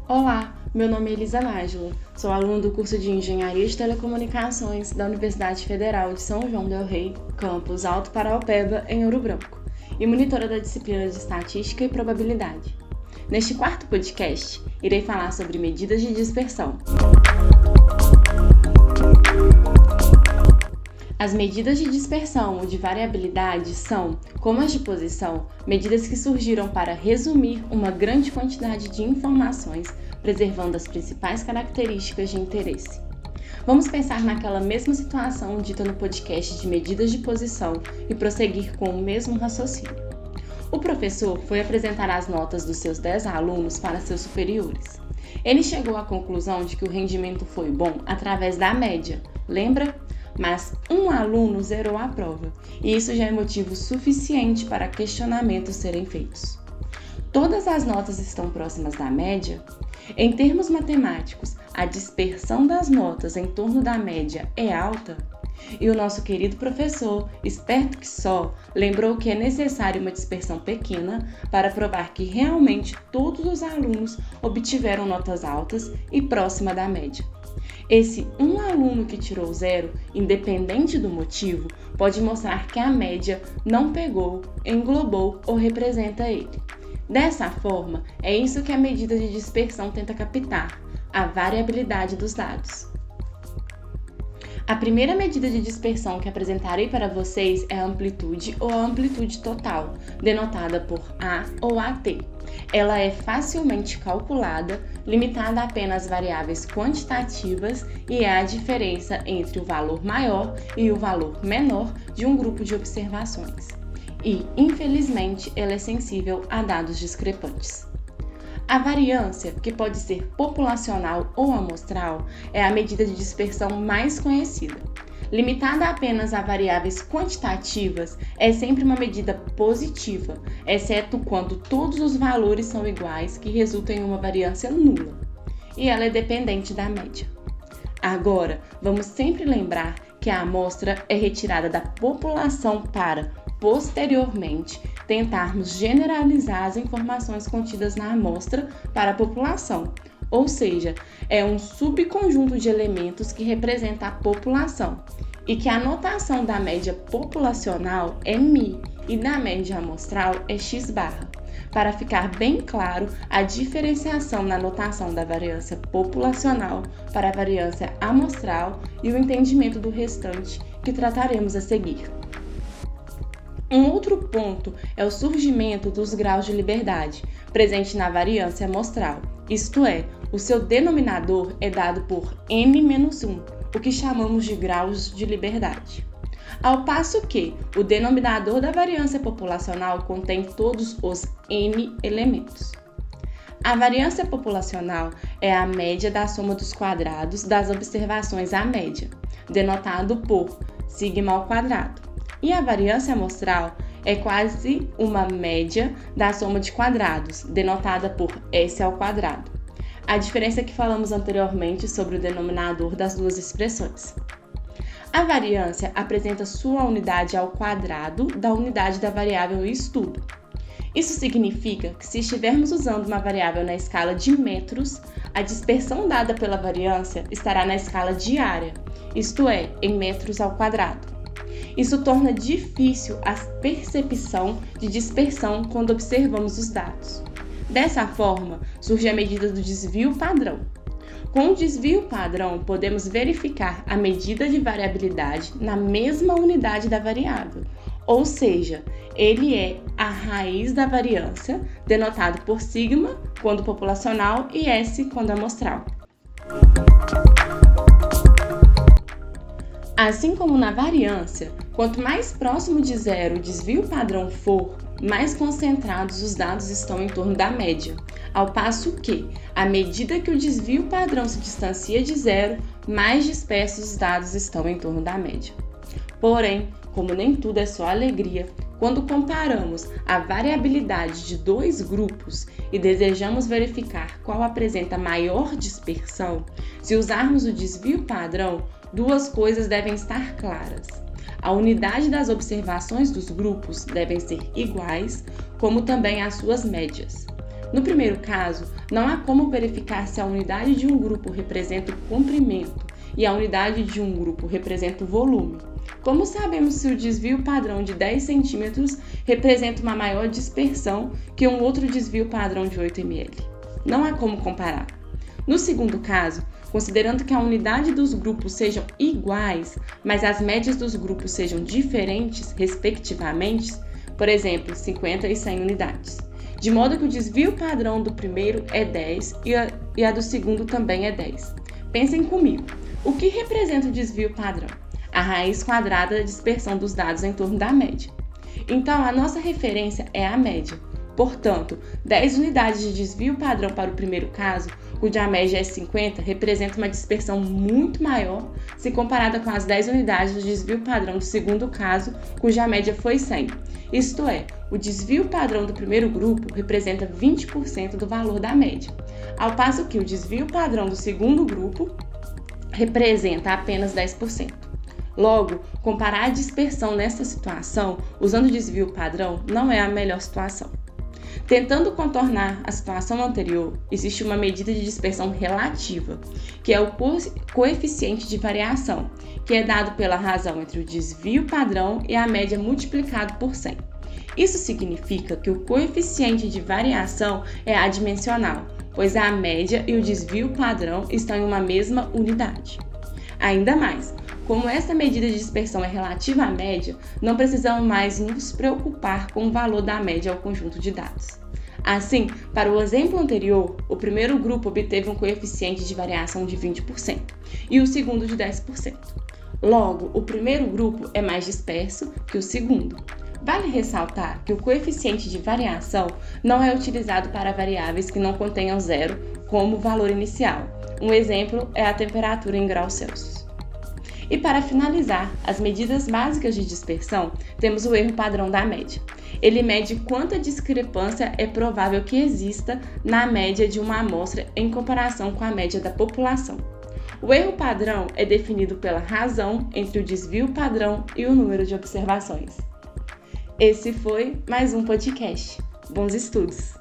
Olá, meu nome é Elisa Nájila, sou aluna do curso de Engenharia de Telecomunicações da Universidade Federal de São João del Rei, campus Alto Paraopeba, em Ouro Branco, e monitora da disciplina de Estatística e Probabilidade. Neste quarto podcast, irei falar sobre medidas de dispersão. As medidas de dispersão ou de variabilidade são, como as de posição, medidas que surgiram para resumir uma grande quantidade de informações, preservando as principais características de interesse. Vamos pensar naquela mesma situação dita no podcast de medidas de posição e prosseguir com o mesmo raciocínio. O professor foi apresentar as notas dos seus 10 alunos para seus superiores. Ele chegou à conclusão de que o rendimento foi bom através da média, lembra? Mas um aluno zerou a prova, e isso já é motivo suficiente para questionamentos serem feitos. Todas as notas estão próximas da média? Em termos matemáticos, a dispersão das notas em torno da média é alta? E o nosso querido professor, esperto que só, lembrou que é necessária uma dispersão pequena para provar que realmente todos os alunos obtiveram notas altas e próxima da média. Esse um aluno que tirou zero, independente do motivo, pode mostrar que a média não pegou, englobou ou representa ele. Dessa forma, é isso que a medida de dispersão tenta captar, a variabilidade dos dados. A primeira medida de dispersão que apresentarei para vocês é a amplitude ou a amplitude total, denotada por A ou AT. Ela é facilmente calculada, limitada a apenas variáveis quantitativas e é a diferença entre o valor maior e o valor menor de um grupo de observações. E, infelizmente, ela é sensível a dados discrepantes. A variância, que pode ser populacional ou amostral, é a medida de dispersão mais conhecida. Limitada apenas a variáveis quantitativas, é sempre uma medida positiva, exceto quando todos os valores são iguais, que resulta em uma variância nula. E ela é dependente da média. Agora, vamos sempre lembrar que a amostra é retirada da população para, posteriormente, tentarmos generalizar as informações contidas na amostra para a população, ou seja, é um subconjunto de elementos que representa a população, e que a notação da média populacional é μ e da média amostral é x barra, para ficar bem claro a diferenciação na notação da variância populacional para a variância amostral e o entendimento do restante que trataremos a seguir. Um outro ponto é o surgimento dos graus de liberdade, presente na variância amostral, isto é, o seu denominador é dado por n-1, o que chamamos de graus de liberdade. Ao passo que o denominador da variância populacional contém todos os n elementos. A variância populacional é a média da soma dos quadrados das observações à média, denotado por sigma ao quadrado. E a variância amostral é quase uma média da soma de quadrados, denotada por S ao quadrado. A diferença é que falamos anteriormente sobre o denominador das duas expressões. A variância apresenta sua unidade ao quadrado da unidade da variável em estudo. Isso significa que se estivermos usando uma variável na escala de metros, a dispersão dada pela variância estará na escala de área, isto é, em metros ao quadrado. Isso torna difícil a percepção de dispersão quando observamos os dados. Dessa forma, surge a medida do desvio padrão. Com o desvio padrão, podemos verificar a medida de variabilidade na mesma unidade da variável, ou seja, ele é a raiz da variância, denotado por sigma quando populacional e S quando amostral. Assim como na variância, quanto mais próximo de zero o desvio padrão for, mais concentrados os dados estão em torno da média, ao passo que, à medida que o desvio padrão se distancia de zero, mais dispersos os dados estão em torno da média. Porém, como nem tudo é só alegria, quando comparamos a variabilidade de dois grupos e desejamos verificar qual apresenta maior dispersão, se usarmos o desvio padrão, duas coisas devem estar claras. A unidade das observações dos grupos devem ser iguais, como também as suas médias. No primeiro caso, não há como verificar se a unidade de um grupo representa o comprimento e a unidade de um grupo representa o volume. Como sabemos se o desvio padrão de 10 centímetros representa uma maior dispersão que um outro desvio padrão de 8 ml? Não há como comparar. No segundo caso, considerando que a unidade dos grupos sejam iguais, mas as médias dos grupos sejam diferentes, respectivamente, por exemplo, 50 e 100 unidades, de modo que o desvio padrão do primeiro é 10 e a do segundo também é 10. Pensem comigo, o que representa o desvio padrão? A raiz quadrada da dispersão dos dados em torno da média. Então, a nossa referência é a média. Portanto, 10 unidades de desvio padrão para o primeiro caso, cuja média é 50, representa uma dispersão muito maior se comparada com as 10 unidades de desvio padrão do segundo caso, cuja média foi 100. Isto é, o desvio padrão do primeiro grupo representa 20% do valor da média, ao passo que o desvio padrão do segundo grupo representa apenas 10%. Logo, comparar a dispersão nesta situação, usando o desvio padrão, não é a melhor situação. Tentando contornar a situação anterior, existe uma medida de dispersão relativa, que é o coeficiente de variação, que é dado pela razão entre o desvio padrão e a média multiplicado por 100. Isso significa que o coeficiente de variação é adimensional, pois a média e o desvio padrão estão em uma mesma unidade. Ainda mais, como essa medida de dispersão é relativa à média, não precisamos mais nos preocupar com o valor da média ao conjunto de dados. Assim, para o exemplo anterior, o primeiro grupo obteve um coeficiente de variação de 20% e o segundo de 10%. Logo, o primeiro grupo é mais disperso que o segundo. Vale ressaltar que o coeficiente de variação não é utilizado para variáveis que não contenham zero como valor inicial. Um exemplo é a temperatura em graus Celsius. E para finalizar, as medidas básicas de dispersão, temos o erro padrão da média. Ele mede quanta discrepância é provável que exista na média de uma amostra em comparação com a média da população. O erro padrão é definido pela razão entre o desvio padrão e o número de observações. Esse foi mais um podcast. Bons estudos!